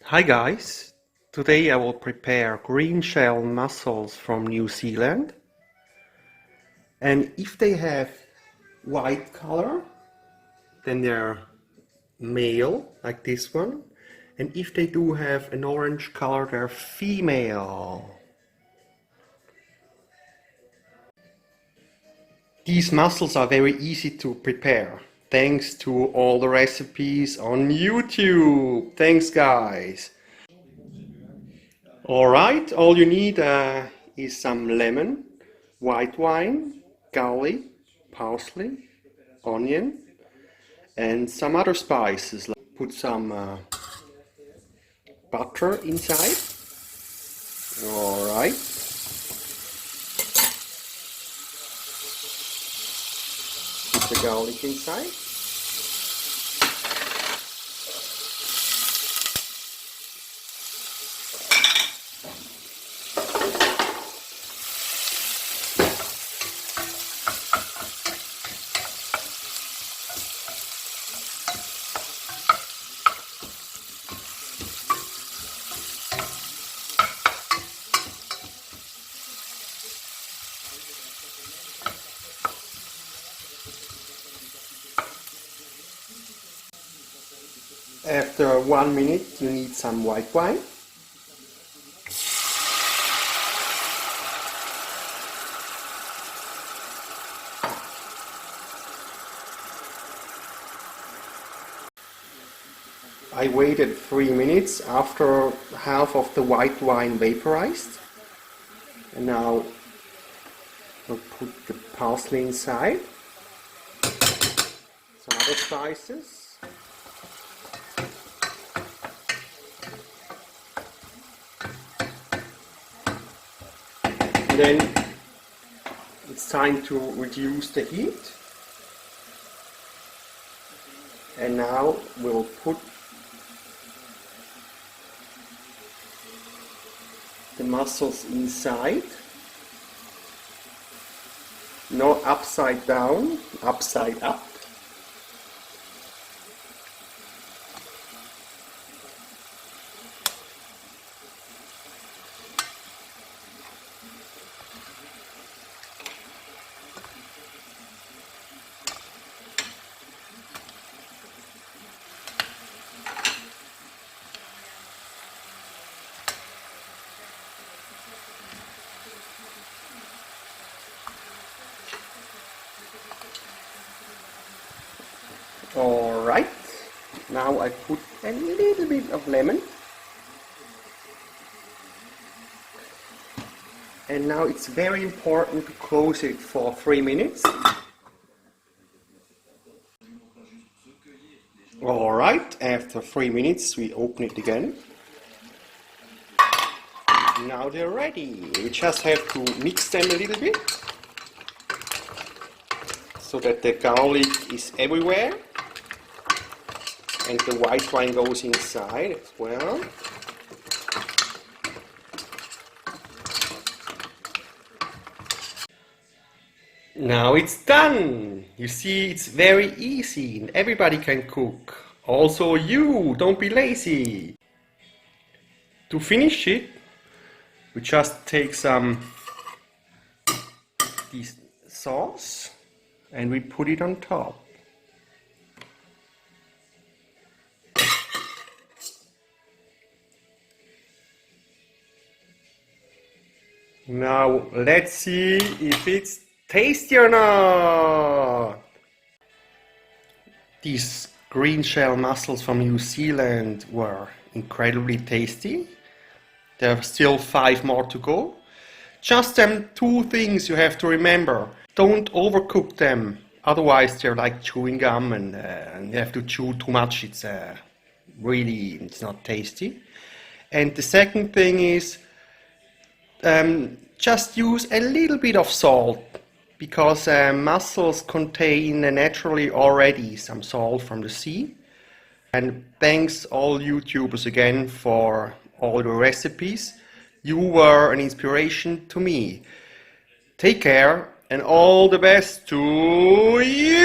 Hi guys, today I will prepare green shell mussels from New Zealand, and if they have white color then they're male, like this one, and if they do have an orange color they're female. These mussels are very easy to prepare thanks to all the recipes on YouTube. Thanks guys. Alright, all you need is some lemon, white wine, garlic, parsley, onion, and some other spices. Put some butter inside. Alright. Put the garlic inside. After 1 minute you need some white wine. I waited 3 minutes after half of the white wine vaporized, and now I'll put the parsley inside, some other spices. Then it's time to reduce the heat, and now we'll put the mussels inside, not upside down, upside up. Alright, now I put a little bit of lemon, and now it's very important to close it for 3 minutes. Alright, after 3 minutes we open it again. Now they're ready. We just have to mix them a little bit so that the garlic is everywhere and the white wine goes inside as well. Now it's done! You see, it's very easy and everybody can cook. Also you, don't be lazy. To finish it, we just take some this sauce and we put it on top. Now let's see if it's tasty or not. These green shell mussels from New Zealand were incredibly tasty. There are still 5 more to go. Just 2 things you have to remember. Don't overcook them, otherwise they're like chewing gum and you have to chew too much. It's not tasty. And the second thing is just use a little bit of salt, because mussels contain naturally already some salt from the sea. And thanks all YouTubers again for all the recipes. You were an inspiration to me. Take care and all the best to you!